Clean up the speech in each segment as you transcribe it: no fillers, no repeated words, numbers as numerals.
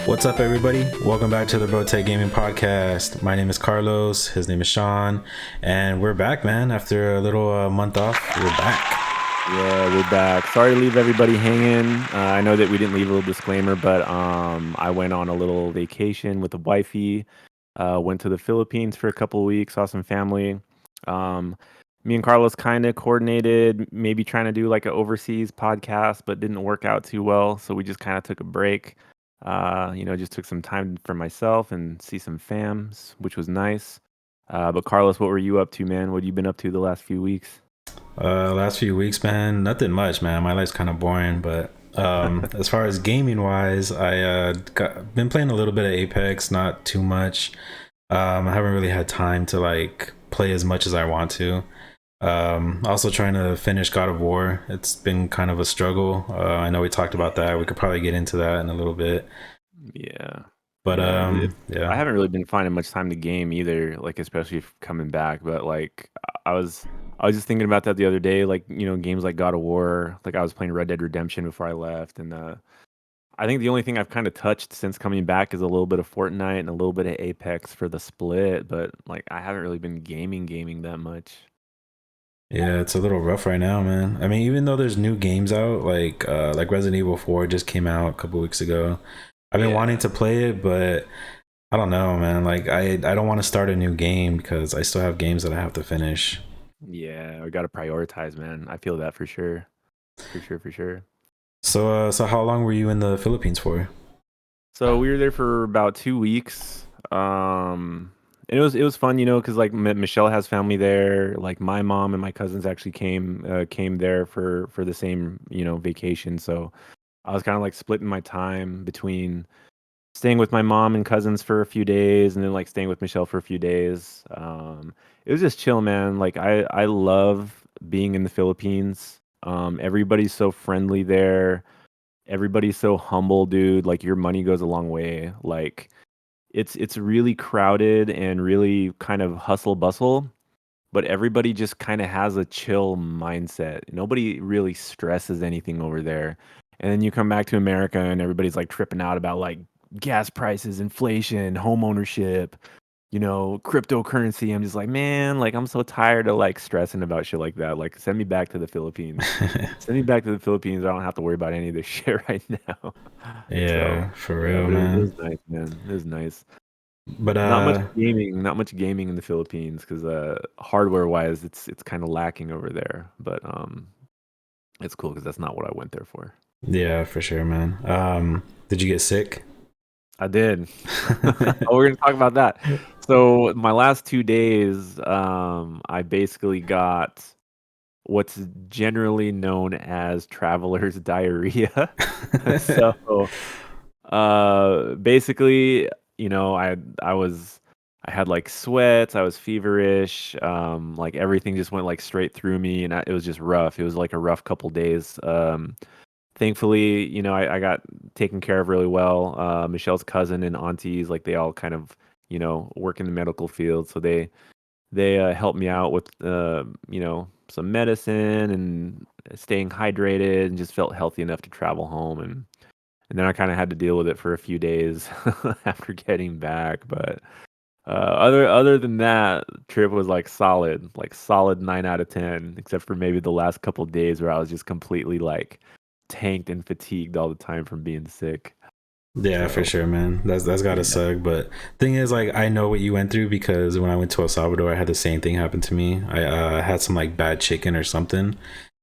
What's up, everybody? Welcome back to the Tech Gaming Podcast. My name is Carlos. His name is Sean, and we're back, man. After a little month off, we're back. Yeah, we're back. Sorry to leave everybody hanging. I know that we didn't leave a little disclaimer, but I went on a little vacation with the wifey. Went to the Philippines for a couple of weeks, saw some family. Um, Me and Carlos kind of coordinated, maybe trying to do like an overseas podcast, but didn't work out too well. So we just kind of took a break. Just took some time for myself and see some fams, which was nice. But Carlos, what were you up to, man? What have you been up to the last few weeks? Last few weeks, man, nothing much, man. My life's kind of boring, but as far as gaming wise, been playing a little bit of Apex, not too much. I haven't really had time to like play as much as I want to. Also trying to finish God of War. It's been kind of a struggle. I know we talked about that. We could probably get into that in a little bit. Yeah. But Yeah, I yeah. haven't really been finding much time to game either, like especially coming back. But like I was just thinking about that the other day, like, games like God of War, like I was playing Red Dead Redemption before I left, and I think the only thing I've kind of touched since coming back is a little bit of Fortnite and a little bit of Apex for the split, but like I haven't really been gaming that much. Yeah, it's a little rough right now, man. I mean, even though there's new games out, like Resident Evil 4 just came out a couple weeks ago. I've been wanting Yeah. to play it, but I don't know, man. Like I don't want to start a new game because I still have games that I have to finish. Yeah, we got to prioritize, man. I feel that for sure. For sure. So how long were you in the Philippines for? So we were there for about 2 weeks. It was fun, because like Michelle has family there. Like my mom and my cousins actually came there for the same vacation. So I was kind of like splitting my time between staying with my mom and cousins for a few days, and then like staying with Michelle for a few days. It was just chill, man. Like I love being in the Philippines. Everybody's so friendly there. Everybody's so humble, dude. Like your money goes a long way. Like it's really crowded and really kind of hustle bustle, but everybody just kind of has a chill mindset. Nobody really stresses anything over there. And then you come back to America and everybody's like tripping out about like gas prices, inflation, home ownership, cryptocurrency. I'm just like, man, like I'm so tired of like stressing about shit like that. Like send me back to the Philippines. Send me back to the Philippines. I don't have to worry about any of this shit right now. So Yeah, for yeah, real, but it man. was nice, man. It was nice. But Not much gaming in the Philippines because hardware wise, it's kind of lacking over there. But it's cool because that's not what I went there for. yeah, for sure, man. Did you get sick? I did. Oh, we're gonna talk about that. So my last 2 days, I basically got what's generally known as traveler's diarrhea. So, basically, I had like sweats, I was feverish, like everything just went like straight through me, and it was just rough. It was like a rough couple days. Thankfully, I got taken care of really well. Michelle's cousin and aunties, like they all kind of, work in the medical field, so they helped me out with some medicine and staying hydrated, and just felt healthy enough to travel home. And then I kind of had to deal with it for a few days after getting back. But other than that, trip was like solid 9 out of 10, except for maybe the last couple days where I was just completely like tanked and fatigued all the time from being sick. Yeah, for So sure, man. That's gotta yeah, suck. But thing is, like, I know what you went through because when I went to El Salvador, I had the same thing happen to me. I had some like bad chicken or something,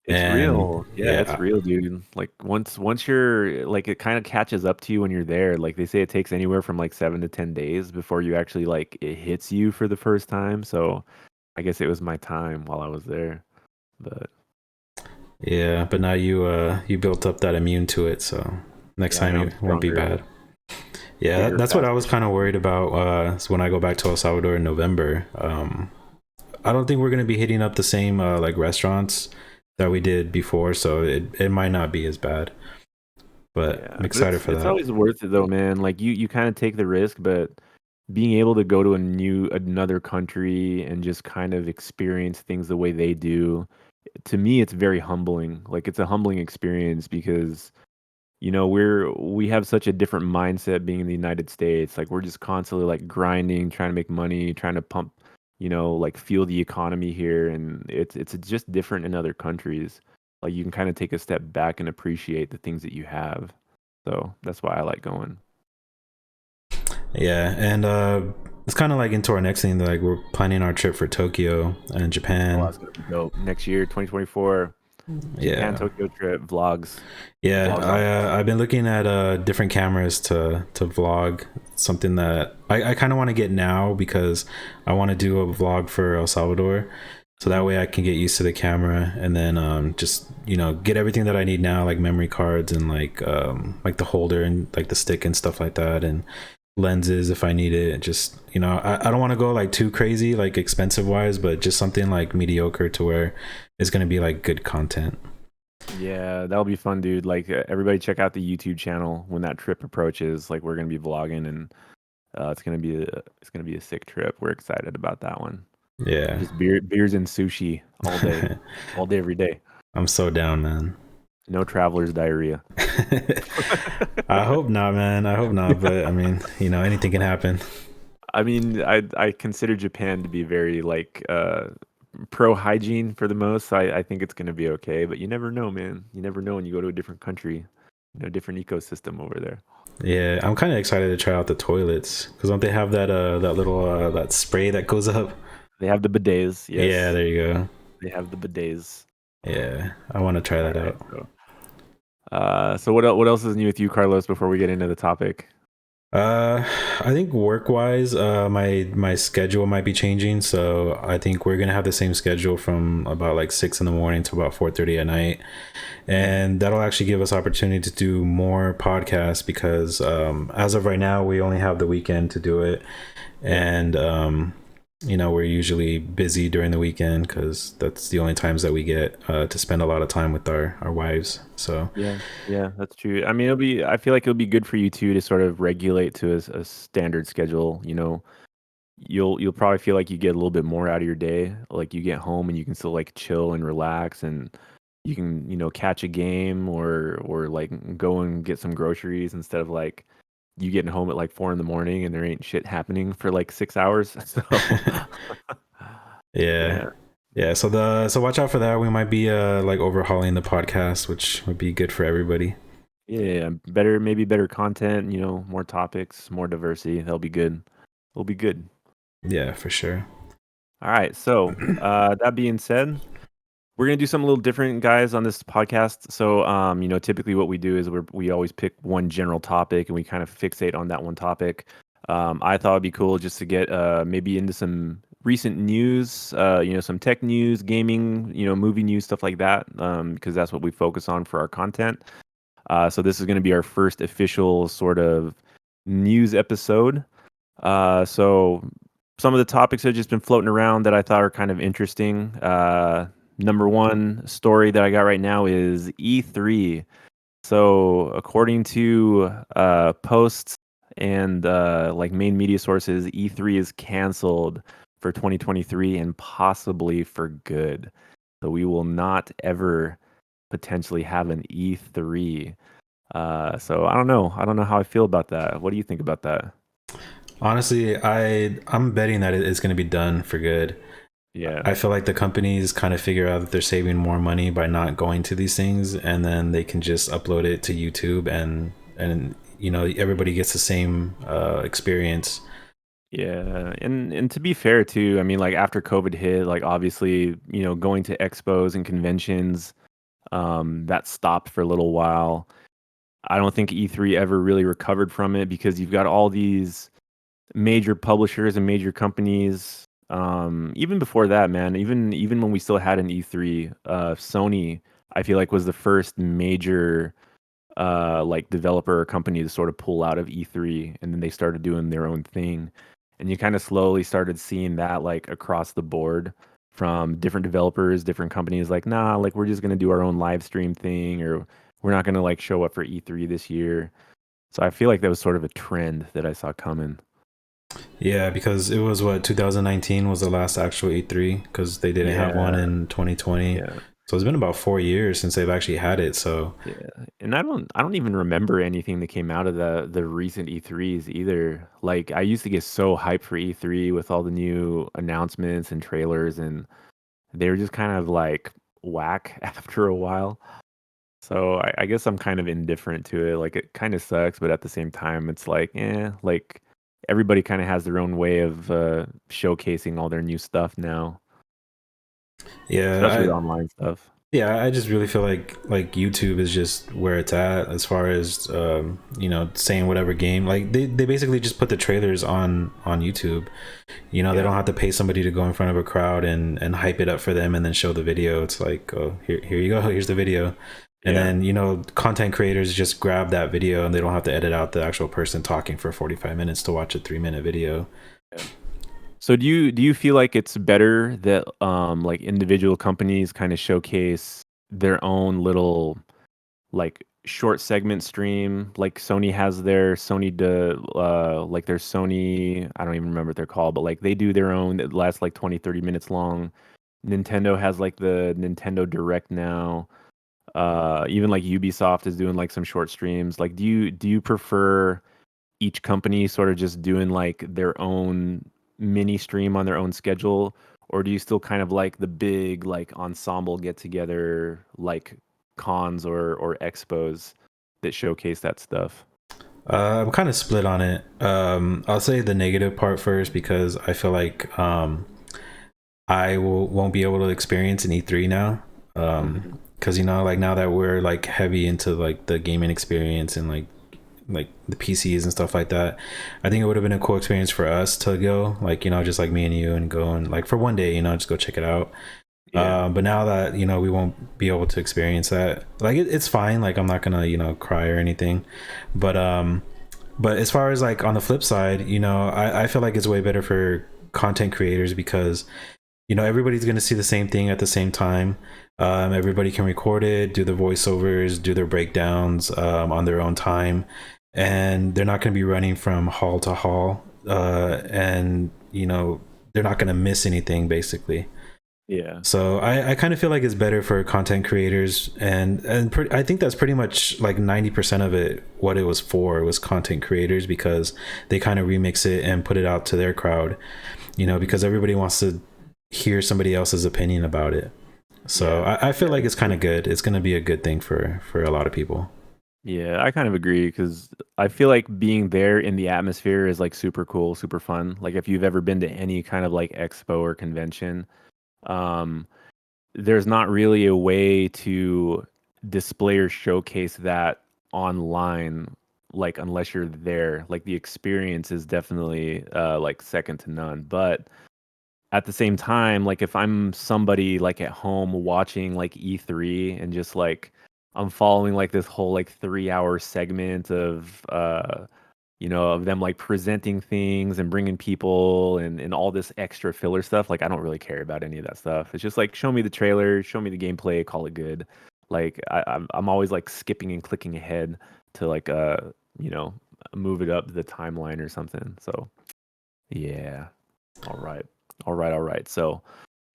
it's and real. Yeah, it's yeah, real, dude. Like once you're like it kind of catches up to you when you're there. Like they say it takes anywhere from like 7 to 10 days before you actually like it hits you for the first time. So I guess it was my time while I was there. But yeah. But now you built up that immune to it, so next yeah, time now I'm it won't be stronger, bad. Yeah, bigger, that's what I was faster. kind of worried about. So when I go back to El Salvador in November, I don't think we're gonna be hitting up the same like restaurants that we did before, so it might not be as bad. But Yeah, I'm but excited it's for it's that. always worth it though, man. Like you kind of take the risk, but being able to go to another country and just kind of experience things the way they do, to me, it's very humbling. Like it's a humbling experience because we have such a different mindset being in the United States. Like we're just constantly like grinding, trying to make money, trying to pump, like fuel the economy here, and it's just different in other countries. Like you can kind of take a step back and appreciate the things that you have. So that's why I like going. Yeah, and it's kind of like into our next thing. Like we're planning our trip for Tokyo and Oh, Japan. that's gonna be dope. Next year, 2024, Japan Yeah, Tokyo trip vlogs, yeah. vlogs all. I've been looking at different cameras to vlog. Something that I kind of want to get now because I want to do a vlog for El Salvador. So that Mhm. way I can get used to the camera and then just get everything that I need now, like memory cards and like the holder and like the stick and stuff like that, and lenses if I need it. Just I don't want to go like too crazy like expensive wise, but just something like mediocre to where it's gonna be like good content. Yeah, that'll be fun, dude. Like everybody, check out the YouTube channel when that trip approaches. Like we're gonna be vlogging, and it's gonna be a sick trip. We're excited about that one. Yeah. Just beers and sushi all day, every day. I'm so down, man. No traveler's diarrhea. I hope not, man. I hope not, but I mean, anything can happen. I mean, I consider Japan to be very like pro hygiene for the most. So I think it's gonna be okay, but you never know, man. You never know when you go to a different country, different ecosystem over there. Yeah, I'm kind of excited to try out the toilets because don't they have that little that spray that goes up? They have the bidets, Yeah, yes. there you go. They have the bidets. Yeah, I want to try All that right. out. So what else is new with you, Carlos? Before we get into the topic. I think work wise, my schedule might be changing, so I think we're gonna have the same schedule from about like 6 in the morning to about 4:30 at night, Mhm. and that'll actually give us opportunity to do more podcasts because as of right now we only have the weekend to do it, Yeah. and we're usually busy during the weekend because that's the only times that we get to spend a lot of time with our wives. So Yeah, yeah, that's true. I mean, I feel like it'll be good for you too to sort of regulate to a standard schedule. You'll probably feel like you get a little bit more out of your day. Like you get home and you can still like chill and relax, and you can catch a game or like go and get some groceries instead of like you getting home at like 4 in the morning and there ain't shit happening for like 6 hours. So yeah. yeah. Yeah, so watch out for that. We might be like overhauling the podcast, which would be good for everybody. Yeah, better, maybe better content, more topics, more diversity. That'll be good. It'll be good. Yeah, for sure. All right. So, that being said, we're gonna do something a little different, guys, on this podcast. So, typically what we do is we always pick one general topic and we kind of fixate on that one topic. I thought it'd be cool just to get maybe into some recent news, some tech news, gaming, movie news, stuff like that, because that's what we focus on for our content. So this is going to be our first official sort of news episode. So some of the topics that have just been floating around that I thought are kind of interesting. Number one story that I got right now is E3. So according to posts and like main media sources, E3 is canceled for 2023 and possibly for good. So we will not ever potentially have an E3. So I don't know. I don't know how I feel about that. What do you think about that? Honestly, I'm betting that it's going to be done for good. Yeah. I feel like the companies kind of figure out that they're saving more money by not going to these things, and then they can just upload it to YouTube, and everybody gets the same experience. Yeah. And to be fair too, I mean like after COVID hit, like obviously, going to expos and conventions, that stopped for a little while. I don't think E3 ever really recovered from it because you've got all these major publishers and major companies. Even before that, man, even when we still had an E3, Sony, I feel like was the first major like developer or company to sort of pull out of E3, and then they started doing their own thing. And you kind of slowly started seeing that like across the board from different developers, different companies like, nah, like we're just gonna do our own live stream thing, or we're not gonna like show up for E3 this year. So I feel like that was sort of a trend that I saw coming. Yeah, because it was what 2019 was the last actual E3 because they didn't have one Yeah, in 2020. yeah. So it's been about 4 years since they've actually had it. So Yeah. and I don't even remember anything that came out of the recent E3s either. Like I used to get so hyped for E3 with all the new announcements and trailers, and they were just kind of like whack after a while. So I guess I'm kind of indifferent to it. Like it kind of sucks, but at the same time, it's like, like everybody kind of has their own way of showcasing all their new stuff now, especially Yeah, the online stuff. yeah, I just really feel like YouTube is just where it's at as far as saying whatever game. Like they basically just put the trailers on YouTube. They Yeah. don't have to pay somebody to go in front of a crowd and hype it up for them and then show the video. It's like, oh, here you go, here's the video. And Yeah. then, content creators just grab that video and they don't have to edit out the actual person talking for 45 minutes to watch a 3-minute video. Yeah. So do you feel like it's better that like individual companies kind of showcase their own little like short segment stream, like Sony has their Sony like their Sony, I don't even remember what they're called, but like they do their own that lasts like 20, 30 minutes long. Nintendo has like the Nintendo Direct now. Even like Ubisoft is doing like some short streams. Like do you prefer each company sort of just doing like their own mini stream on their own schedule, or do you still kind of like the big like ensemble get together like cons or expos that showcase that stuff? I'm kind of split on it. I'll say the negative part first because I feel like won't be able to experience an E3 now. Hmm. Because like now that we're like heavy into like the gaming experience and like the PCs and stuff like that, I think it would have been a cool experience for us to go, like just like me and you, and go and like for one day, just go check it out. Yeah. But now that we won't be able to experience that, like it's fine. Like I'm not gonna cry or anything, but as far as like on the flip side, I feel like it's way better for content creators because everybody's gonna see the same thing at the same time. Everybody can record it, do the voiceovers, do their breakdowns on their own time, and they're not going to be running from hall to hall. And they're not going to miss anything basically. Yeah. So I kind of feel like it's better for content creators, and I think that's pretty much like 90% of it. What it was for was content creators because they kind of remix it and put it out to their crowd. Because everybody wants to hear somebody else's opinion about it. So Yeah. I feel Yeah, like that's it's kind true. of good. It's going to be a good thing for a lot of people. Yeah, I kind of agree because I feel like being there in the atmosphere is like super cool, super fun. Like if you've ever been to any kind of like expo or convention, um, there's not really a way to display or showcase that online, like unless you're there. Like the experience is definitely like second to none. But at the same time, like if I'm somebody like at home watching like E3 and just like I'm following like this whole like 3 hour segment of of them like presenting things and bringing people and all this extra filler stuff, like I don't really care about any of that stuff. It's just like show me the trailer, show me the gameplay, call it good. Like I'm always like skipping and clicking ahead to like you know move it up the timeline or something. So yeah. All right. All right. All right. So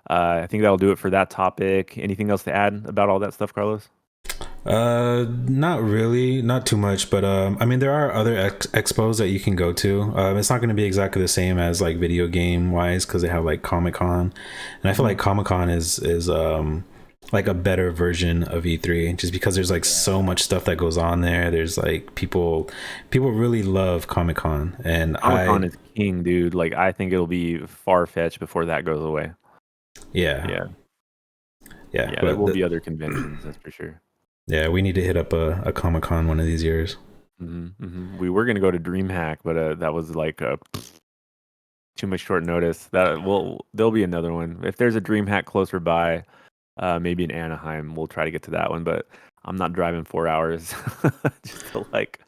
I think that'll do it for that topic. Anything else to add about all that stuff, Carlos? Not really, not too much, but I mean, there are other expos that you can go to. It's not going to be exactly the same as like video game wise because they have like Comic Con, and I feel Hmm. like Comic Con is like a better version of E3 just because there's like so Yeah. much stuff that goes on there. There's like people really love Comic Con, and Comic Con is king, dude. Like I think it'll be far fetched before that goes away. yeah, Yeah. yeah, Yeah. There but will be other conventions, that's for sure. yeah, we need to hit up a Comic Con one of these years. We were gonna go to DreamHack, but that was like too much short notice. There'll be another one if there's a DreamHack closer by. Maybe in Anaheim, we'll try to get to that one, but I'm not driving 4 hours just to like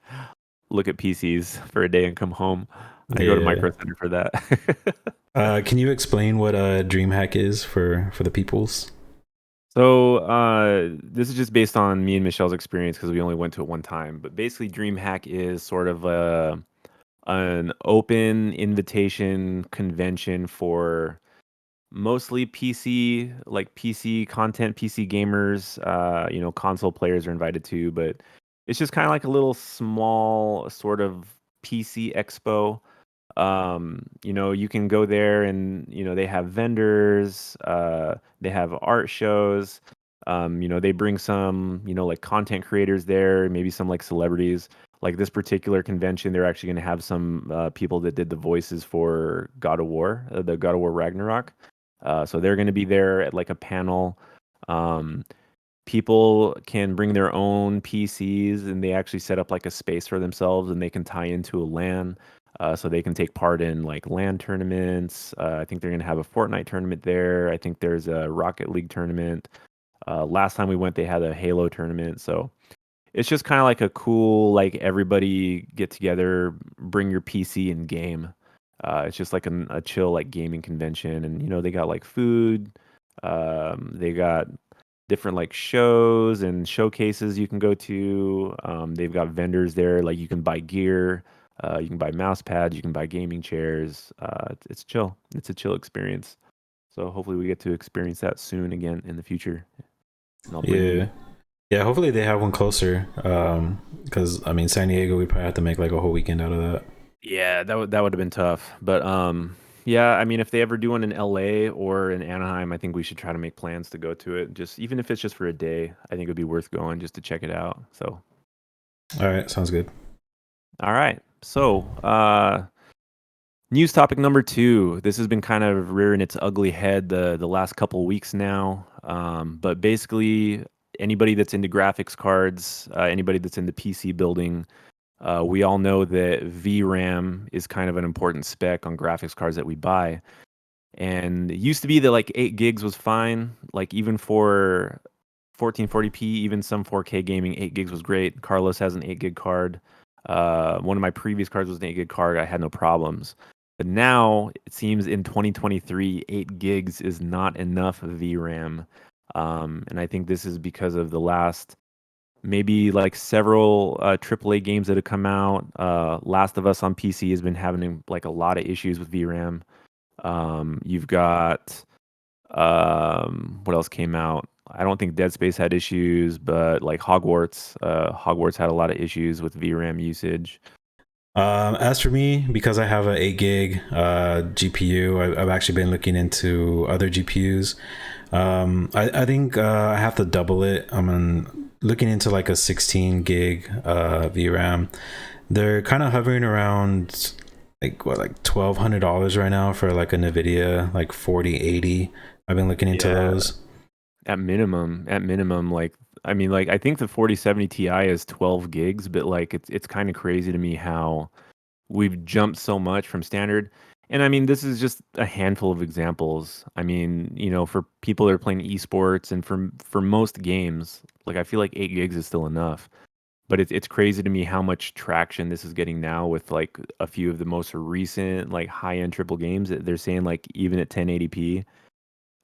look at PCs for a day and come home. I go to Yeah. Micro Center for that. Can you explain what a DreamHack is for the peoples? So this is just based on me and Michelle's experience because we only went to it one time. But basically, DreamHack is sort of an open invitation convention for mostly PC, like PC content, PC gamers. Console players are invited too, but It's just kind of like a little small sort of PC expo. You can go there and, they have vendors, they have art shows. They bring some, like content creators there, maybe some like celebrities. Like this particular convention, they're actually going to have some people that did the voices for God of War, the God of War Ragnarok. So they're going to be there at like a panel. Um, People can bring their own PCs and they actually set up like a space for themselves and they can tie into a LAN. So they can take part in like LAN tournaments. I think they're going to have a Fortnite tournament there. I think there's a Rocket League tournament. Last time we went, they had a Halo tournament. So it's just kind of like a cool, like everybody get together, bring your PC and game. It's just like a chill, like gaming convention. And, they got like food. They got different like shows and showcases you can go to. They've got vendors there, like you can buy gear, you can buy mouse pads, you can buy gaming chairs. It's chill. It's a chill experience. So hopefully we get to experience that soon again in the future, and I'll bring you. Yeah. Yeah, hopefully they have one closer. Because I mean, San Diego, we probably have to make like a whole weekend out of that. Yeah, that would have been tough. But yeah, I mean if they ever do one in LA or in Anaheim, I think we should try to make plans to go to it. Just even if it's just for a day, I think it'd be worth going just to check it out. So, All right, sounds good. all right. So, news topic number two. This has been kind of rearing its ugly head the last couple weeks now. But basically, anybody that's into graphics cards, anybody that's into PC building, we all know that VRAM is kind of an important spec on graphics cards that we buy. And it used to be that like 8 gigs was fine. Like even for 1440p, even some 4K gaming, 8 gigs was great. Carlos has an 8 gig card. One of my previous cards was an 8 gig card. I had no problems. But now it seems in 2023, 8 gigs is not enough VRAM. And I think this is because of the last maybe like several AAA games that have come out. Last of Us on PC has been having like a lot of issues with VRAM. You've got what else came out? I don't think Dead Space had issues, but like Hogwarts had a lot of issues with VRAM usage. As for me, because I have a 8 gig GPU, I've actually been looking into other GPUs. I think I have to double it. Looking into like a 16 gig VRAM. They're kind of hovering around like $1,200 right now for like a NVIDIA like 4080. I've been looking into Yeah, those. at minimum, like I mean, like I think the 4070 Ti is 12 gigs, but like it's kind of crazy to me how we've jumped so much from standard. And I mean, this is just a handful of examples. I mean, for people that are playing esports and for most games, like I feel like 8 gigs is still enough. But it's crazy to me how much traction this is getting now with like a few of the most recent like high-end triple games that they're saying like even at 1080p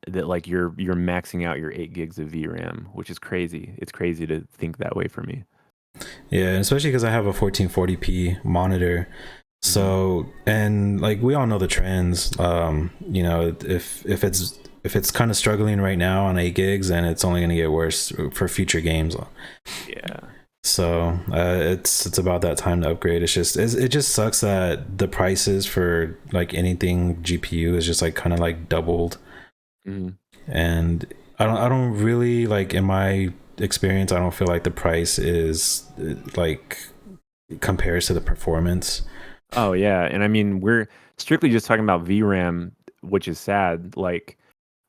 that like you're maxing out your 8 gigs of VRAM, which is crazy. It's crazy to think that way for me. Yeah, especially because I have a 1440p monitor. Hmm. So, and like we all know the trends. If it's kind of struggling right now on 8 gigs, then it's only going to get worse for future games. Yeah. So it's about that time to upgrade. It just sucks that the prices for like anything GPU is just like kind of like doubled, Mhm. and I don't really like, in my experience, I don't feel like the price is like compares to the performance. Oh yeah, and I mean we're strictly just talking about VRAM, which is sad. Like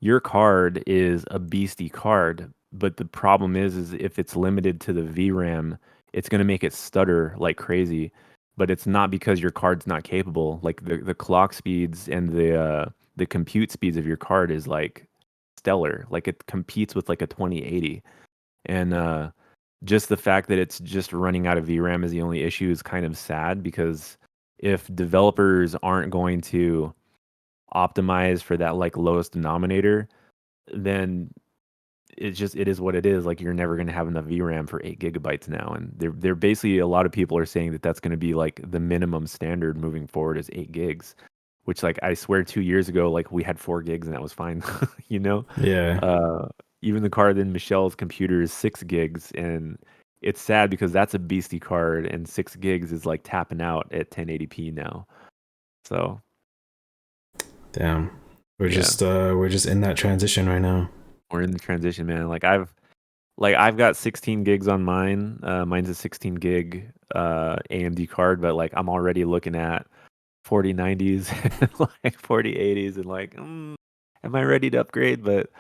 your card is a beastie card, but the problem is if it's limited to the VRAM, it's going to make it stutter like crazy. But it's not because your card's not capable. Like the clock speeds and the compute speeds of your card is like stellar. Like it competes with like a 2080. And just the fact that it's just running out of VRAM is the only issue is kind of sad because if developers aren't going to optimize for that like lowest denominator, then it is what it is. Like you're never going to have enough VRAM for 8 gigabytes now, and they're basically a lot of people are saying that that's going to be like the minimum standard moving forward is 8 gigs, which like I swear 2 years ago like we had 4 gigs and that was fine, you know. Yeah. Uh, Even the card in Michelle's computer is 6 gigs, and it's sad because that's a beastie card, and 6 gigs is like tapping out at 1080p now. So Damn. yeah, We're just in that transition right now. we're in the transition, man. I've got 16 gigs on mine. Mine's a 16 gig AMD card, but like I'm already looking at 4090s, like 4080s, and like, am I ready to upgrade? But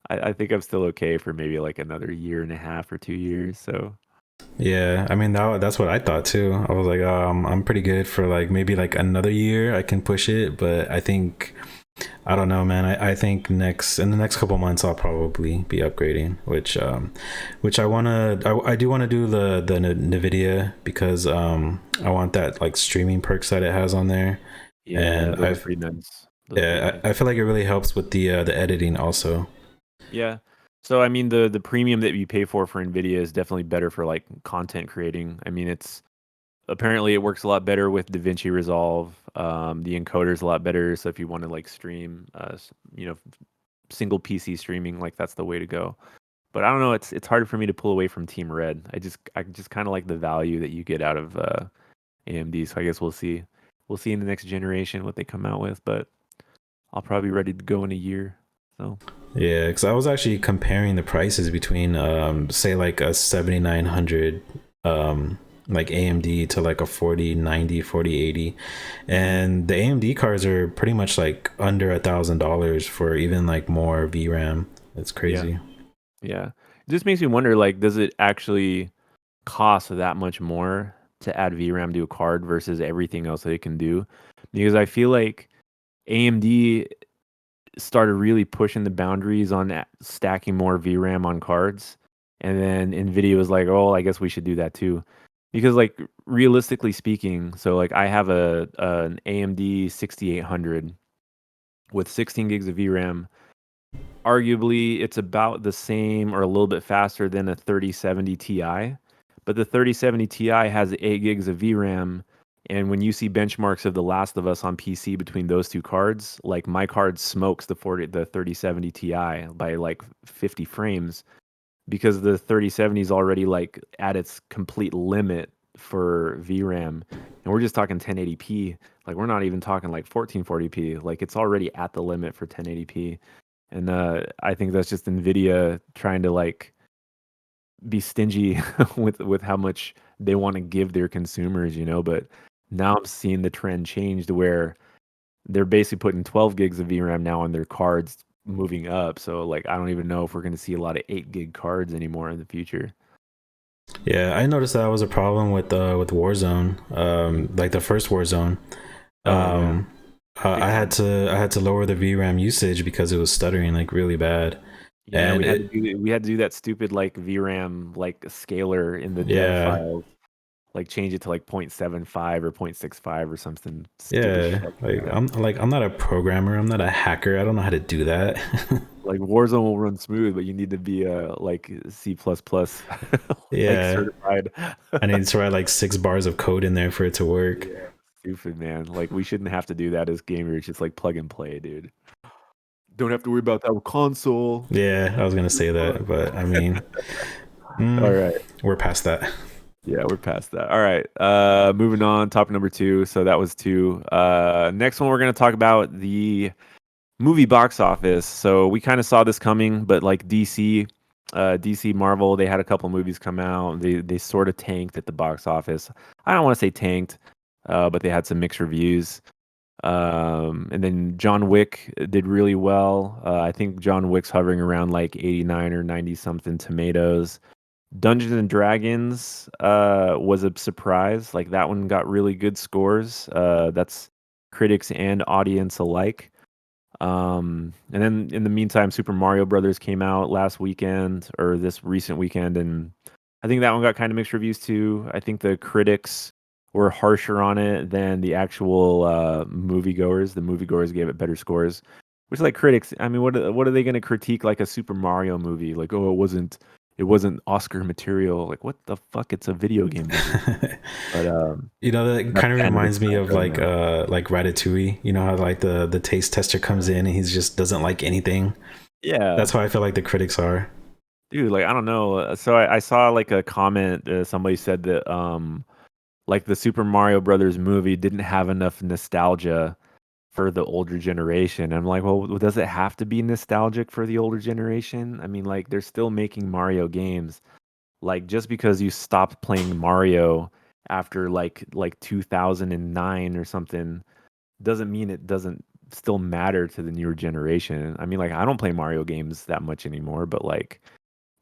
I think I'm still okay for maybe like another year and a half or 2 years. So Yeah, I mean that's what I thought too. I was like, I'm pretty good for like maybe like another year. I can push it, but I think I don't know, man. I think next in the next couple months I'll probably be upgrading, which I do wanna do the Nvidia because I want that like streaming perks that it has on there, yeah, and those are pretty nice. Those are pretty yeah, nice. I feel like it really helps with the editing also. Yeah. So I mean, the premium that you pay for Nvidia is definitely better for like content creating. I mean, it's apparently it works a lot better with DaVinci Resolve. The encoder's a lot better. So if you want to like stream, you know, single PC streaming, like that's the way to go. But I don't know. It's harder for me to pull away from Team Red. I just kind of like the value that you get out of AMD. So I guess we'll see. We'll see in the next generation what they come out with. But I'll probably be ready to go in a year. So Yeah, because I was actually comparing the prices between, say, like a 7900, like AMD to like a 4090, 4080, mhm. and the AMD cards are pretty much like under $1,000 for even like more VRAM. It's Yeah, crazy. yeah. It just makes me wonder. Like, does it actually cost that much more to add VRAM to a card versus everything else that it can do? Because I feel like AMD started really pushing the boundaries on stacking more VRAM on cards, and then Nvidia was like, "Oh, I guess we should do that too," because like realistically speaking, so like I have an AMD 6800 with 16 gigs of VRAM. Arguably, it's about the same or a little bit faster than a 3070 Ti, but the 3070 Ti has 8 gigs of VRAM. And when you see benchmarks of The Last of Us on PC between those two cards, like my card smokes the 3070 Ti by like 50 frames because the 3070 is already like at its complete limit for VRAM. And we're just talking 1080p. Like we're not even talking like 1440p. Like it's already at the limit for 1080p. And I think that's just Nvidia trying to like be stingy with how much they want to give their consumers, you know. But now I'm seeing the trend change to where they're basically putting 12 gigs of VRAM now on their cards moving up. So like I don't even know if we're going to see a lot of 8 gig cards anymore in the future. Yeah, I noticed that was a problem with Warzone, like the first Warzone. Oh yeah, Um, big time. I had to lower the VRAM usage because it was stuttering like really bad, Yeah, and we had to do that stupid like VRAM like scaler in the dev yeah. files, like change it to like 0.75 or 0.65 or something stupid Yeah, shit like that. like I'm not a programmer. I'm not a hacker. I don't know how to do that. Like Warzone will run smooth, but you need to be like C++ like Yeah, certified. I need to write like 6 bars of code in there for it to work. Yeah, stupid man. Like we shouldn't have to do that as gamers. Just like plug and play, dude. Don't have to worry about that with console. Yeah, I was gonna You're say that, fine. but I mean, All mm, right. we're past that. Yeah, we're past that. All right. Moving on, topic number two. So that was two. Next one we're gonna talk about the movie box office. So we kind of saw this coming, but like DC Marvel, they had a couple movies come out. They sort of tanked at the box office. I don't want to say tanked, but they had some mixed reviews. And then John Wick did really well. I think John Wick's hovering around like 89 or 90 something tomatoes. Dungeons and Dragons was a surprise. Like that one got really good scores. That's critics and audience alike. And then in the meantime, Super Mario Brothers came out last weekend or this recent weekend, and I think that one got kind of mixed reviews too. I think the critics were harsher on it than the actual moviegoers. The moviegoers gave it better scores. Which, like critics, I mean, what are they going to critique like a Super Mario movie? Like, oh, it wasn't Oscar material. Like, what the fuck? It's a video game movie. But You know, that that's kind of kind of the reminds me trend of right now. like Ratatouille. You know how like the taste tester comes in and he's just doesn't like anything. Yeah, That's how I feel like the critics are. Dude, like I don't know. So I saw like a comment. Somebody said that like the Super Mario Brothers movie didn't have enough nostalgia for the older generation. I'm like, well, does it have to be nostalgic for the older generation? I mean, like they're still making Mario games. Like just because you stopped playing Mario after like 2009 or something doesn't mean it doesn't still matter to the newer generation. I mean, like I don't play Mario games that much anymore, but like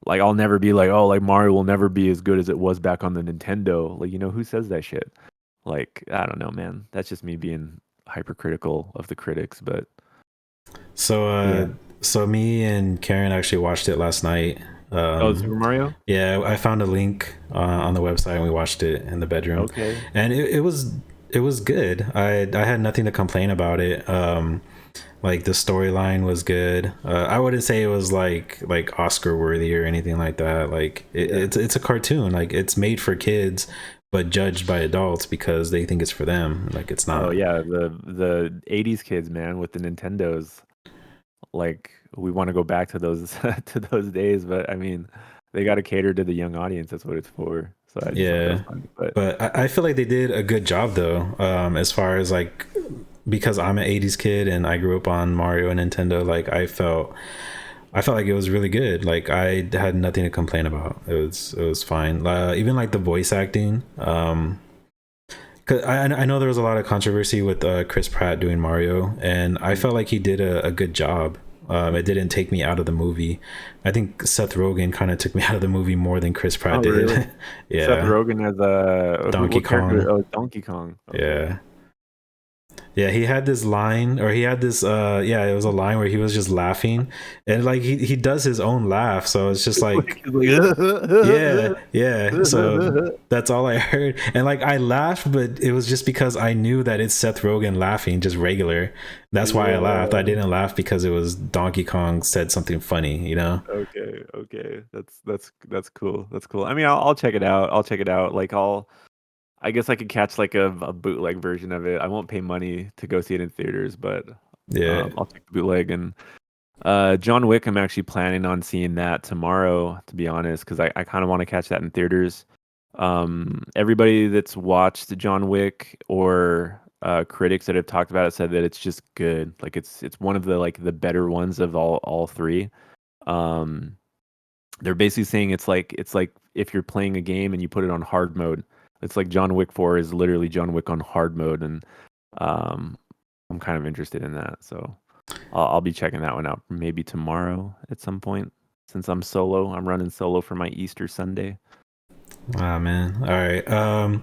I'll never be like, oh, like Mario will never be as good as it was back on the Nintendo. Like, who says that shit? Like, I don't know, man. That's just me being hypercritical of the critics, but So yeah. so me and Karen actually watched it last night. Oh, Super Mario? Yeah, I found a link on the website and we watched it in the bedroom, Okay. and it was good. I had nothing to complain about it. Like the storyline was good. I wouldn't say it was like Oscar worthy or anything like that. Like Yeah. it's a cartoon. Like it's made for kids, but judged by adults because they think it's for them. Like it's Oh not. yeah, the 80s kids, man, with the Nintendos. Like we want to go back to those to those days, but I mean, they got to cater to the young audience. That's what it's for. So I just thought that was Yeah, funny. But but I feel like they did a good job though. As far as like because I'm an '80s kid and I grew up on Mario and Nintendo. Like I felt like it was really good. Like I had nothing to complain about. It was fine. Even like the voice acting. 'Cause I know there was a lot of controversy with Chris Pratt doing Mario, and I felt like he did a good job. It didn't take me out of the movie. I think Seth Rogen kind of took me out of the movie more than Chris Pratt oh really? did. Seth Yeah, Rogen as Donkey what character? Kong. Oh, Donkey Kong. Okay. Yeah. Yeah, he had this line, or he had this yeah, it was a line where he was just laughing, and like he does his own laugh, so it's just Like, like, he's like, yeah, yeah. So that's all I heard. And like I laughed, but it was just because I knew that it's Seth Rogen laughing, just regular. That's why I laughed. I yeah. didn't laugh because it was Donkey Kong said something funny, you know? Okay, okay. That's cool. That's cool. I mean, I'll check it out. I'll check it out. Like I guess I could catch like a bootleg version of it. I won't pay money to go see it in theaters, but Yeah. I'll take the bootleg. And John Wick, I'm actually planning on seeing that tomorrow, to be honest, because I kind of want to catch that in theaters. Everybody that's watched John Wick or critics that have talked about it said that it's just good. Like it's one of the like the better ones of all three. Um, they're basically saying it's like if you're playing a game and you put it on hard mode. It's like John Wick 4 is literally John Wick on hard mode, and um, I'm kind of interested in that. So I'll be checking that one out maybe tomorrow at some point. Since I'm solo, I'm running solo for my Easter Sunday. Ah man. All right.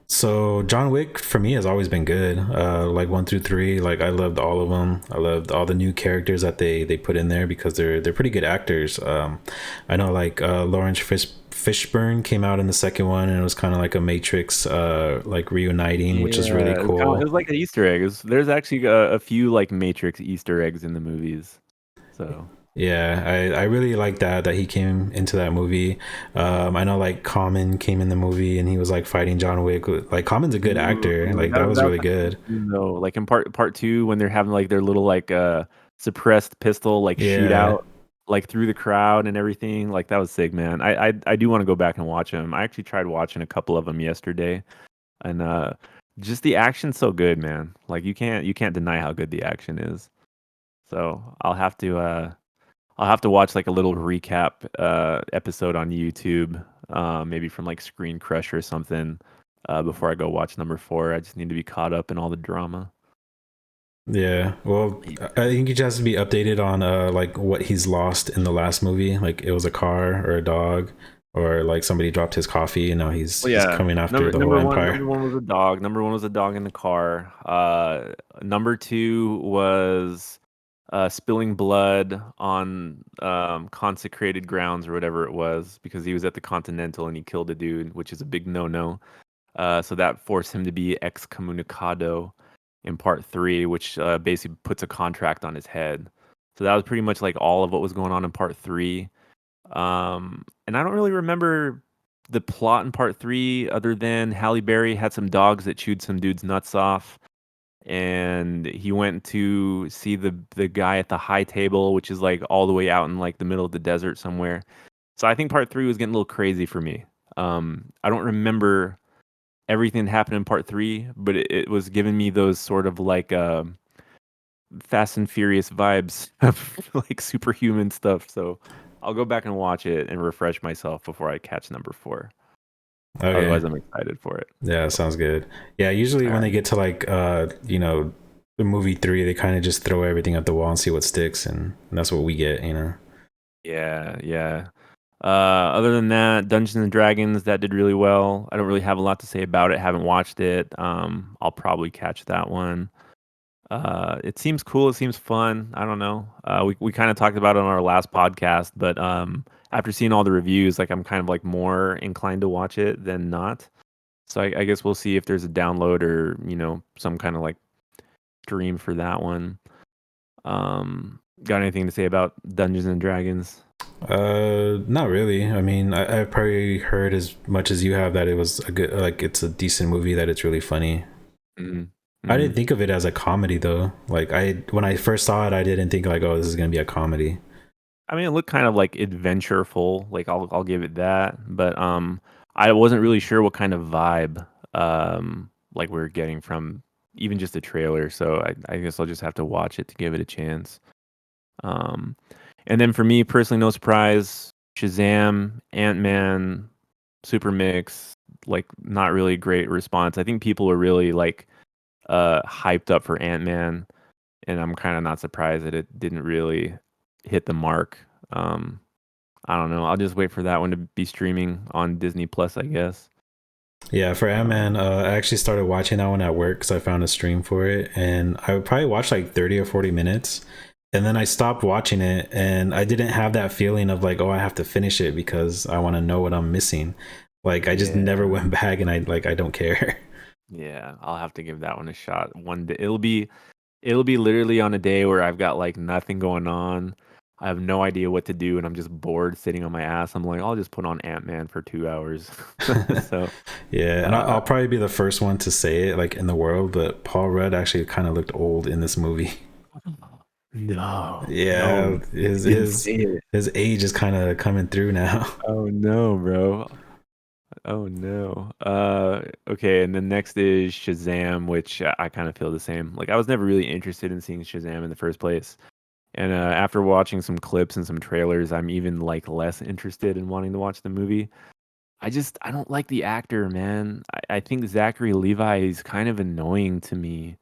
So John Wick for me has always been good. Like one through three, like I loved all of them. I loved all the new characters that they put in there because they're pretty good actors. I know like Fishburne came out in the second one and it was kind of like a Matrix like reuniting, which is really Yeah, it cool. was like an Easter egg. There's actually a few like Matrix Easter eggs in the movies. So Yeah, I really like that he came into that movie. I know like Common came in the movie and he was like fighting John Wick. Like Common's a good ooh, actor. Like that was that was really kind of cool good. too, though. Like in part two, when they're having like their little like suppressed pistol like Yeah. shootout like through the crowd and everything, like that was sick, man. I do want to go back and watch them. I actually tried watching a couple of them yesterday, and just the action's so good, man. Like you can't deny how good the action is. So I'll have to watch like a little recap episode on YouTube, maybe from like Screen Crush or something, before I go watch number four. I just need to be caught up in all the drama. Yeah. Well, I think he just has to be updated on like what he's lost in the last movie. Like it was a car or a dog or like somebody dropped his coffee and now Well, he's yeah. coming after Number the whole number one empire. number one was a dog. Number one was a dog in the car. Number two was spilling blood on consecrated grounds or whatever it was because he was at the Continental and he killed a dude, which is a big no-no. So that forced him to be excommunicado in part three, which basically puts a contract on his head. So that was pretty much like all of what was going on in part three. And I don't really remember the plot in part three other than Halle Berry had some dogs that chewed some dude's nuts off. and he went to see the guy at the high table, which is like all the way out in like the middle of the desert somewhere. So I think part three was getting a little crazy for me. I don't remember everything that happened in part three, but it was giving me those sort of like Fast and Furious vibes of like superhuman stuff. So I'll go back and watch it and refresh myself before I catch number four. Okay. Otherwise, I'm excited for it. Yeah, So, sounds good. Yeah, usually all when they right. get to like the movie 3, they kind of just throw everything at the wall and see what sticks, and that's what we get, you know. Yeah, yeah. Other than that, Dungeons and Dragons that did really well. I don't really have a lot to say about it. Haven't watched it. I'll probably catch that one. It seems cool. It seems fun. I don't know. We kind of talked about it on our last podcast, but after seeing all the reviews, like I'm kind of like more inclined to watch it than not. So I guess we'll see if there's a download or some kind of like stream for that one. Got anything to say about Dungeons and Dragons? Not really. I mean, I've probably heard as much as you have that it was a good, like it's a decent movie, that it's really funny. Mm-hmm. I didn't Mm-hmm. think of it as a comedy though. Like when I first saw it, I didn't think like, oh, this is gonna be a comedy. I mean, it looked kind of like adventureful. Like I'll give it that. But I wasn't really sure what kind of vibe like we were getting from even just the trailer. So I guess I'll just have to watch it to give it a chance. Um, and then for me personally, no surprise, Shazam, Ant-Man, Super Mix, like not really great response. I think people are really like hyped up for Ant-Man, and I'm kind of not surprised that it didn't really hit the mark. Um, I don't know. I'll just wait for that one to be streaming on Disney Plus, I guess. Yeah, for Um, Ant-Man, I actually started watching that one at work because I found a stream for it, and I would probably watch like 30 or 40 minutes, and then I stopped watching it, and I didn't have that feeling of like, oh, I have to finish it because I want to know what I'm missing. Like I just never yeah, went back, and I don't care. yeah. I'll have to give that one a shot one day. It'll be literally on a day where I've got like nothing going on. I have no idea what to do, and I'm just bored sitting on my ass. I'm like, I'll just put on Ant-Man for 2 hours. So, Yeah, and uh, I'll probably be the first one to say it like in the world, but Paul Rudd actually kind of looked old in this movie. no, no, Yeah, his didn't his say it. his age is kind of coming through now. Oh no, bro. Oh no. Okay, and then next is Shazam, which I kind of feel the same. Like I was never really interested in seeing Shazam in the first place. And after watching some clips and some trailers, I'm even like less interested in wanting to watch the movie. I don't like the actor, man. I think Zachary Levi is kind of annoying to me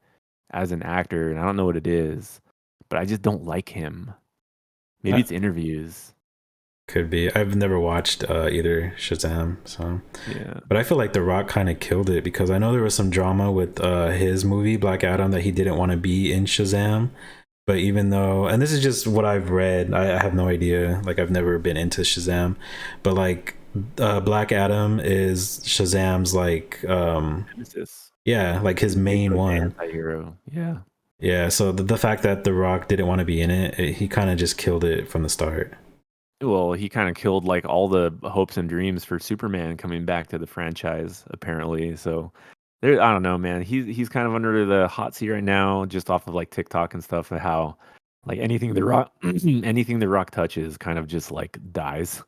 as an actor, and I don't know what it is, but I just don't like him. Maybe it's interviews. Could be. I've never watched either Shazam, so Yeah. but I feel like The Rock kind of killed it because I know there was some drama with his movie Black Adam that he didn't want to be in Shazam. But even though, and this is just what I've read, I have no idea. Like I've never been into Shazam, but like Black Adam is Shazam's like Nemesis. yeah, like his He's main like the one. anti-hero. Yeah. Yeah, so the fact that The Rock didn't want to be in it, he kind of just killed it from the start. Well, he kind of killed like all the hopes and dreams for Superman coming back to the franchise, apparently. So there, I don't know, man. He's kind of under the hot seat right now, just off of like TikTok and stuff, and how like anything the Rock, anything the Rock touches, kind of just like dies.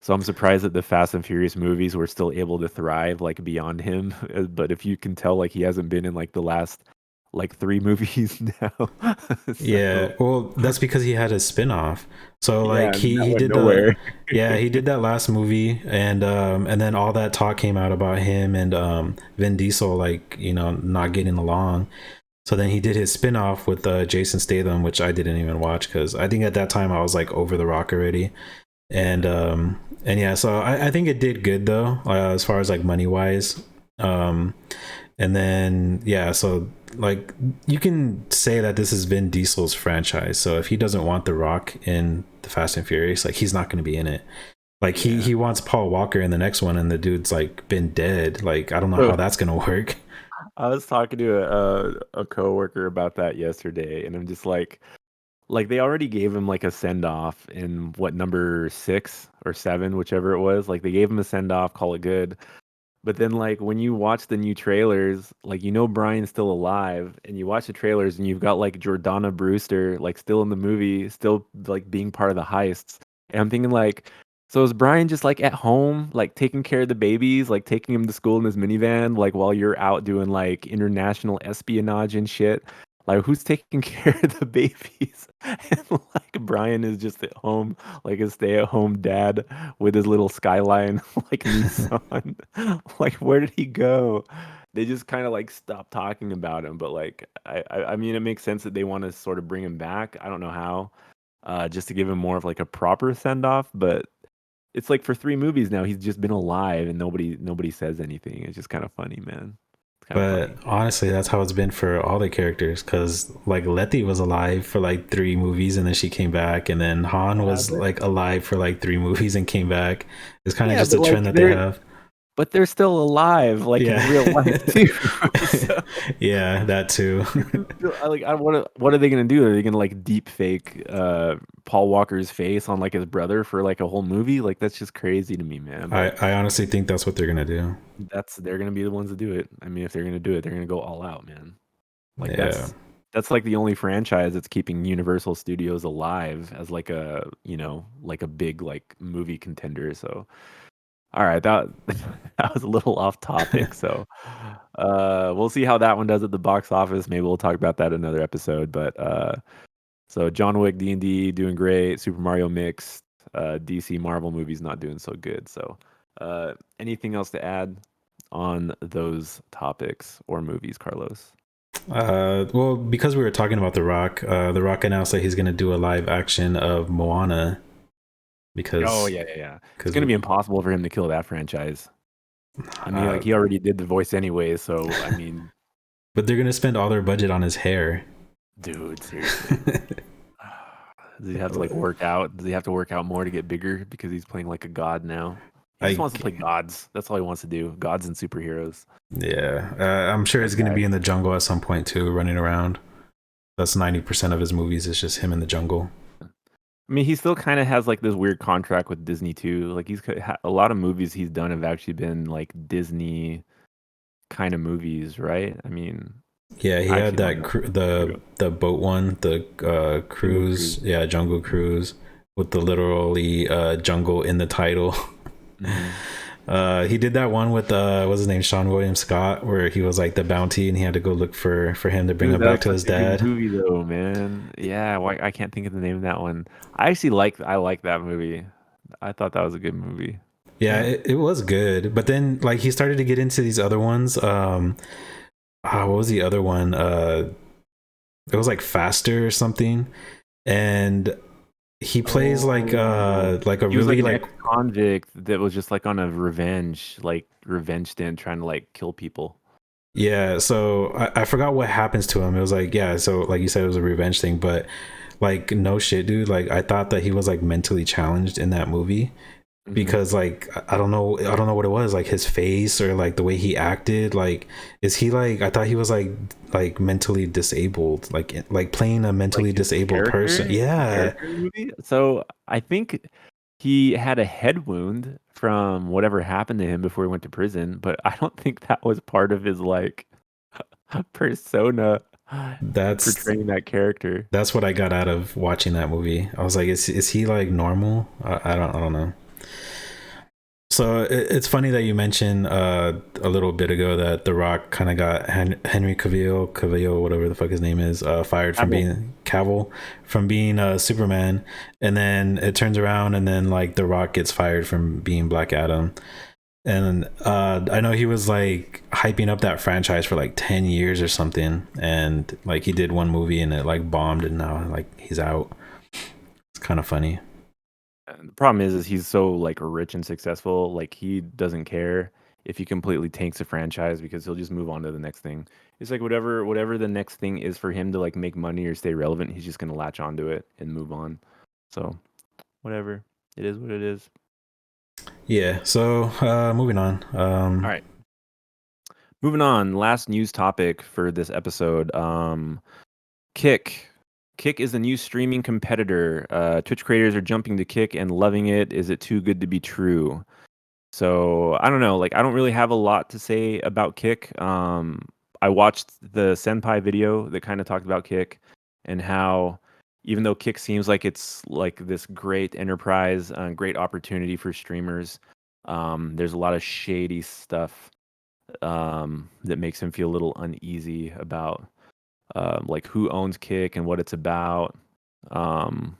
So I'm surprised that the Fast and Furious movies were still able to thrive like beyond him. But if you can tell, like he hasn't been in like the last like three movies now. Yeah, So well, that's because he had a spin-off. So yeah, like and that he went did the nowhere. yeah, he did that last movie, and then all that talk came out about him and Vin Diesel, like, not getting along. So then he did his spin-off with Jason Statham, which I didn't even watch because I think at that time I was like over the rock already. Yeah. And yeah, so I think it did good though, as far as like money wise. Um and then yeah, so like you can say that this is Vin Diesel's franchise. So if he doesn't want The Rock in the Fast and Furious, like he's not going to be in it. Like he Yeah. wants Paul Walker in the next one, and the dude's like been dead. Like I don't know how Ugh. that's going to work. I was talking to a coworker about that yesterday, and I'm just like they already gave him like a send off in what number 6 or 7, whichever it was. Like they gave him a send off, call it good. But then, like, when you watch the new trailers, like, you know Brian's still alive, and you watch the trailers, and you've got like Jordana Brewster, like, still in the movie, still like being part of the heists. And I'm thinking, like, so is Brian just like at home, like taking care of the babies, like taking him to school in his minivan, like while you're out doing like international espionage and shit? Like, who's taking care of the babies? And like Brian is just at home, like a stay-at-home dad with his little Skyline like Nissan. Like, where did he go? They just kind of like stopped talking about him. But like, I mean, it makes sense that they want to sort of bring him back. I don't know how, just to give him more of like a proper send off. But it's like for 3 movies now, he's just been alive and nobody says anything. It's just kind of funny, man. It's kind of But funny. honestly, that's how it's been for all the characters. Because like Letty was alive for like 3 movies, and then she came back, and then Han Yeah, was like alive for like 3 movies and came back. It's kind of yeah, just a but trend like that they have. they're still alive, like in Yeah, real life too. So yeah, that too. like, what are they gonna do? Are they gonna like deep fake Paul Walker's face on like his brother for like a whole movie? Like that's just crazy to me, man. I But I honestly think that's what they're gonna do. they're gonna be the ones to do it. I mean, if they're gonna do it, they're gonna go all out, man. Like Yeah, that's like the only franchise that's keeping Universal Studios alive as like a like a big like movie contender. So all right, that that was a little off topic. So we'll see how that one does at the box office. Maybe we'll talk about that another episode. But so John Wick D&D doing great. Super Mario mixed. DC Marvel movies not doing so good. So anything else to add on those topics or movies, Carlos? well, because we were talking about The Rock announced that he's gonna do a live action of Moana Oh because yeah, yeah, yeah. It's because gonna be impossible for him to kill that franchise. I mean, like he already did the voice anyway, so I mean, but they're gonna spend all their budget on his hair. dude, seriously. Does he have to like work out? Does he have to work out more to get bigger because he's playing like a god now? He just I wants to play gods. That's all he wants to do. Gods and superheroes. Yeah, I'm sure That it's gonna guy. be in the jungle at some point too, running around. That's 90% of his movies is just him in the jungle. I mean, he still kind of has like this weird contract with Disney too. Like a lot of movies he's done have actually been like Disney kind of movies, right? I mean, Yeah, he I had actually don't that know if that's true. the boat one, the Jungle cruise, Cruise. yeah, jungle cruise with the literally jungle in the title. Hmm. He did that one with what's his name, Sean William Scott, where he was like the bounty and he had to go look for him to bring Dude, him that back was to such his a good dad. movie though, man. Yeah, why I can't think of the name of that one. I like that movie. I thought that was a good movie. Yeah, Yeah. it was good, but then like he started to get into these other ones. What was the other one? It was like Faster or something, and he plays Oh, like a he was like really an like ex-convict that was just like on a revenge stint trying to like kill people. yeah. So I forgot what happens to him. It was like yeah. So like you said, it was a revenge thing, but like no shit, dude. Like I thought that he was like mentally challenged in that movie Hmm. because like I don't know what it was, like his face or like the way he acted. Like is he like, I thought he was like mentally disabled, like playing a Like mentally disabled person. his Yeah, character in the movie. So I think he had a head wound from whatever happened to him before he went to prison, but I don't think that was part of his like persona that's portraying that character. that's what I got out of watching that movie. I was like, is he like normal? I don't know. So it's funny that you mentioned a little bit ago that The Rock kind of got Henry Cavill, whatever the fuck his name is, fired from Apple. being Cavill, from being Superman, and then it turns around and then like The Rock gets fired from being Black Adam, and I know he was like hyping up that franchise for like 10 years or something, and like he did one movie and it like bombed, and now like he's out. It's kind of funny. The problem is he's so like rich and successful, like he doesn't care if he completely tanks a franchise because he'll just move on to the next thing. It's like whatever the next thing is for him to like make money or stay relevant, he's just gonna latch onto it and move on. So whatever. It is what it is. Yeah. So moving on. All right. Moving on. Last news topic for this episode. Kick. Kick is a new streaming competitor. Twitch creators are jumping to Kick and loving it. Is it too good to be true? So I don't know. Like I don't really have a lot to say about Kick. I watched the Senpai video that kind of talked about Kick and how even though Kick seems like it's like this great enterprise, great opportunity for streamers, there's a lot of shady stuff that makes him feel a little uneasy about like who owns Kick and what it's about. Um,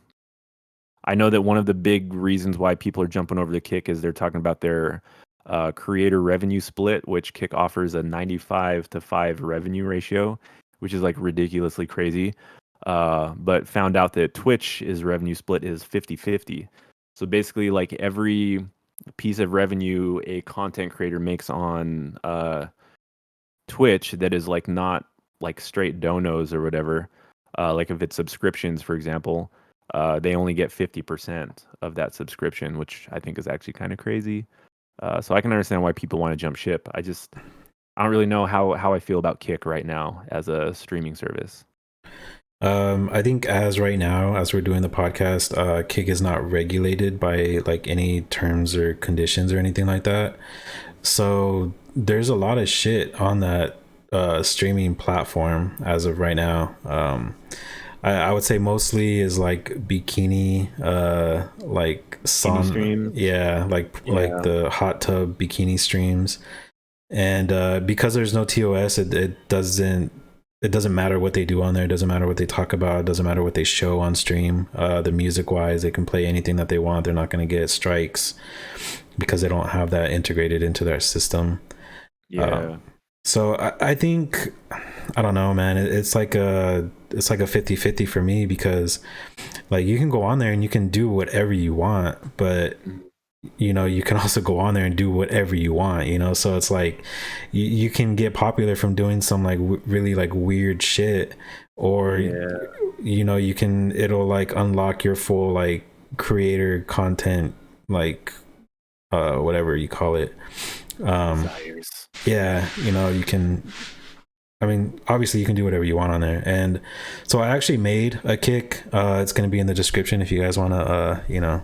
I know that one of the big reasons why people are jumping over the Kick is they're talking about their creator revenue split, which Kick offers a 95-5 revenue ratio, which is like ridiculously crazy. But found out that Twitch's revenue split is 50-50. So basically, like every piece of revenue a content creator makes on Twitch that is like not like straight donos or whatever, like if it's subscriptions, for example, they only get 50% of that subscription, which I think is actually kind of crazy. So I can understand why people want to jump ship. I don't really know how I feel about Kick right now as a streaming service. I think as right now, as we're doing the podcast, Kick is not regulated by like any terms or conditions or anything like that. So there's a lot of shit on that streaming platform as of right now. I would say mostly is like bikini, like Any streams? yeah, like Yeah, the hot tub bikini streams, and because there's no TOS, it doesn't matter what they do on there. It doesn't matter what they talk about. It doesn't matter what they show on stream. The music wise, they can play anything that they want. They're not going to get strikes because they don't have that integrated into their system. Um, yeah, so I think I don't know, man. It's like a 50-50 for me because like you can go on there and you can do whatever you want, but mm, you know you can also go on there and do whatever you want, you know. So it's like you can get popular from doing some like really like weird shit, or yeah. you know you can it'll like unlock your full like creator content, like whatever you call it. um Desires. yeah, you know, you can, I mean, obviously you can do whatever you want on there. And so I actually made a Kick. It's going to be in the description if you guys want to, you know,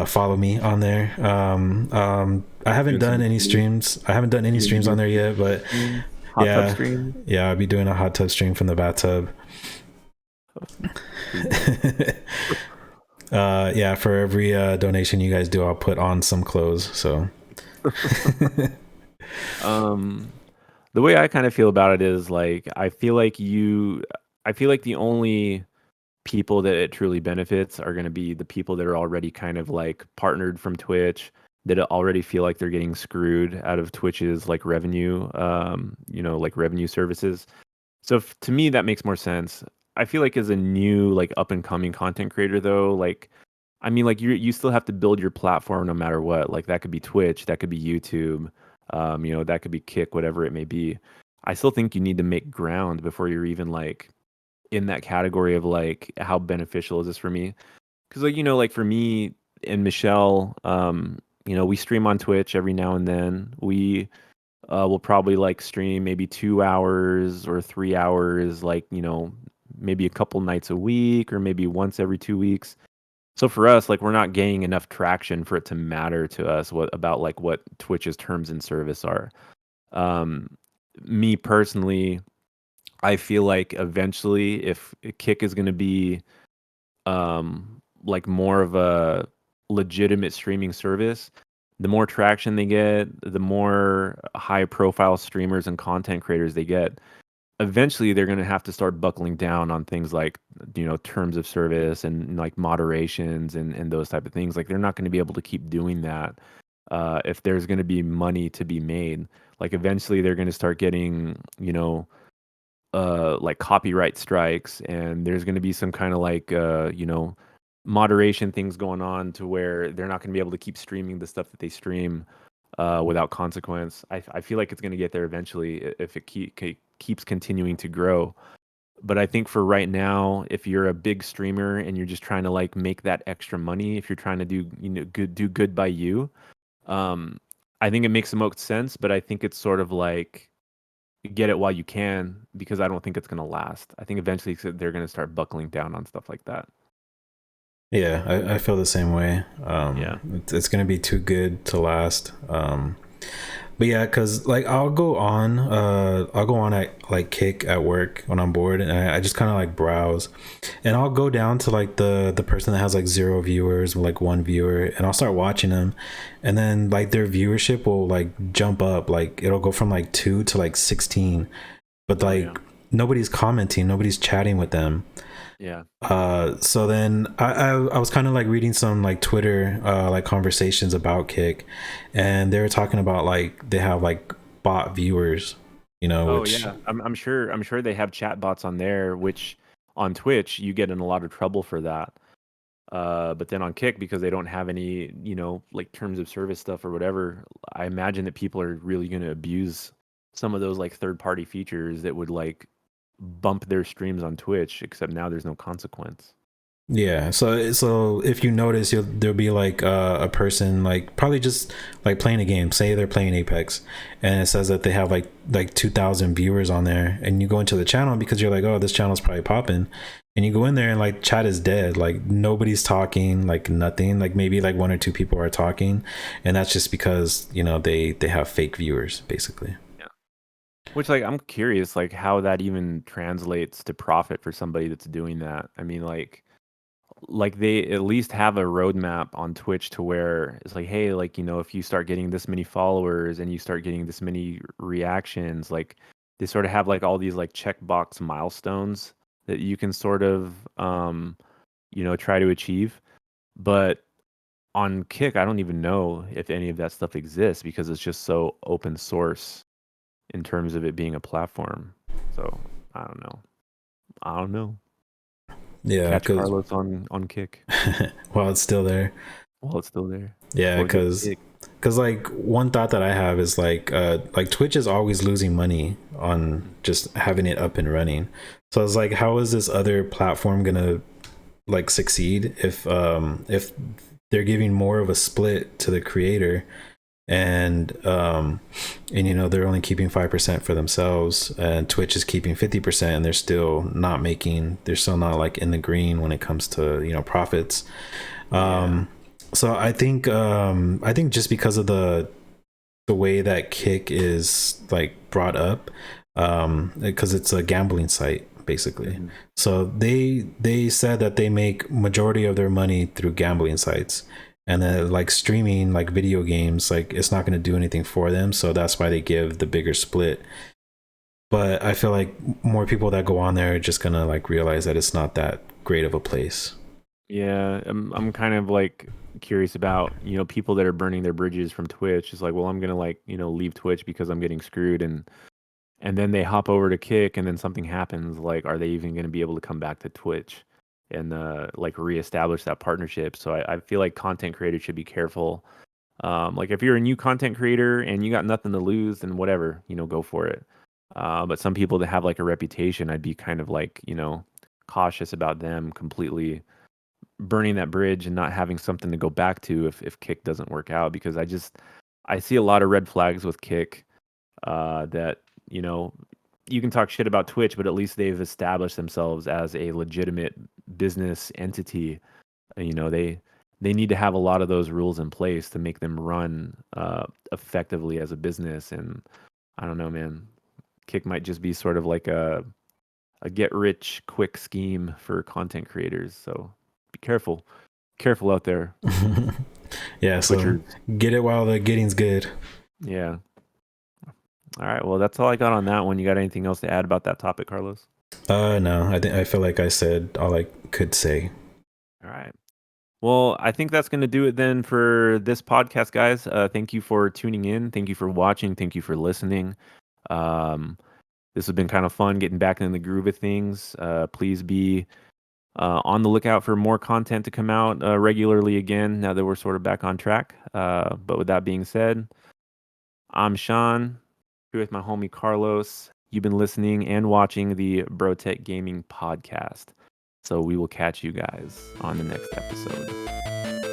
follow me on there. I haven't Doing some done any bikini, streams. I haven't done any streams on there yet, but streams, hot tub yeah, streams. yeah, I'll be doing a hot tub stream from the bathtub. Pretty dope. Yeah, for every donation you guys do, I'll put on some clothes. So Um, the way I kind of feel about it is like I feel like the only people that it truly benefits are going to be the people that are already kind of like partnered from Twitch that already feel like they're getting screwed out of Twitch's like revenue, like revenue services. So to me, that makes more sense. I feel like as a new like up and coming content creator though, like I mean like you still have to build your platform no matter what. Like that could be Twitch, that could be YouTube, that could be Kick, whatever it may be. I still think you need to make ground before you're even like in that category of like how beneficial is this for me? Because like like for me and Michelle, we stream on Twitch every now and then. We will probably like stream maybe 2 hours or 3 hours, like maybe a couple nights a week or maybe once every 2 weeks. So for us, like we're not gaining enough traction for it to matter to us what about like what Twitch's terms and service are. Um, Me personally, I feel like eventually, if Kick is going to be like more of a legitimate streaming service, the more traction they get, the more high profile streamers and content creators they get, eventually they're going to have to start buckling down on things like terms of service and like moderations and those type of things. Like they're not going to be able to keep doing that if there's going to be money to be made. Like eventually they're going to start getting like copyright strikes, and there's going to be some kind of like moderation things going on to where they're not going to be able to keep streaming the stuff that they stream without consequence. I feel like it's going to get there eventually if it keeps continuing to grow. But I think for right now, if you're a big streamer and you're just trying to like make that extra money, if you're trying to do good by you, um, I think it makes the most sense. But I think it's sort of like get it while you can because I don't think it's going to last. I think eventually they're going to start buckling down on stuff like that. Yeah, I feel the same way. Yeah. It's gonna be too good to last. But yeah, cause like I'll go on at like Kick at work when I'm bored, and I just kind of like browse, and I'll go down to like the person that has like 0 viewers, like 1 viewer, and I'll start watching them, and then like their viewership will like jump up, like it'll go from like 2 to like 16, but Oh yeah. like nobody's commenting, nobody's chatting with them. Yeah. So then I was kind of like reading some like Twitter like conversations about Kick, and they were talking about like they have like bot viewers, Oh which yeah. I'm sure they have chat bots on there, which on Twitch you get in a lot of trouble for that. But then on Kick, because they don't have any, like terms of service stuff or whatever, I imagine that people are really going to abuse some of those like third party features that would like bump their streams on Twitch, except now there's no consequence. yeah. So if you notice, there'll be like a person like probably just like playing a game. Say they're playing Apex, and it says that they have like 2,000 viewers on there, and you go into the channel because you're like, oh, this channel's probably popping, and you go in there and like chat is dead. Like nobody's talking, like nothing. Like maybe like 1 or 2 people are talking, and that's just because they have fake viewers basically. Yeah. Which like I'm curious like how that even translates to profit for somebody that's doing that. I mean like they at least have a roadmap on Twitch to where it's like, hey, like, if you start getting this many followers and you start getting this many reactions, like they sort of have like all these like checkbox milestones that you can sort of try to achieve. But on Kick, I don't even know if any of that stuff exists because it's just so open source in terms of it being a platform. So I don't know. I don't know. Yeah, Catch because Carlos on Kick while it's still there. while it's still there Yeah, before it gets because big. like one thought that I have is like Twitch is always losing money on just having it up and running. So it's like, how is this other platform gonna like succeed if they're giving more of a split to the creator, and they're only keeping 5% for themselves, and Twitch is keeping 50%, and they're still not like in the green when it comes to profits. Yeah. So I think just because of the way that Kick is like brought up, because it's a gambling site basically. Mhm. So they said that they make majority of their money through gambling sites, and then like streaming like video games, like it's not going to do anything for them, so that's why they give the bigger split. But I feel like more people that go on there are just gonna like realize that it's not that great of a place. Yeah, I'm kind of like curious about, people that are burning their bridges from Twitch. It's like, well, I'm gonna like, leave Twitch because I'm getting screwed and then they hop over to Kick and then something happens. Like, are they even gonna be able to come back to Twitch and like reestablish that partnership? So I feel like content creators should be careful. Like if you're a new content creator and you got nothing to lose, then whatever, go for it. But some people that have like a reputation, I'd be kind of like, cautious about them completely burning that bridge and not having something to go back to if Kick doesn't work out because I see a lot of red flags with Kick that you can talk shit about Twitch, but at least they've established themselves as a legitimate business entity. They need to have a lot of those rules in place to make them run effectively as a business. And I don't know, man. Kick might just be sort of like a get rich quick scheme for content creators. So be careful out there, Yeah, so Twitchers. get it while the getting's good. Yeah. All right. Well, that's all I got on that one. You got anything else to add about that topic, Carlos? No, I feel like I said all I could say. All right. Well, I think that's going to do it then for this podcast, guys. Thank you for tuning in. Thank you for watching. Thank you for listening. Um, this has been kind of fun getting back in the groove of things. Please be on the lookout for more content to come out regularly again now that we're sort of back on track. But with that being said, I'm Sean, here with my homie Carlos. You've been listening and watching the BroTech Gaming Podcast. So we will catch you guys on the next episode.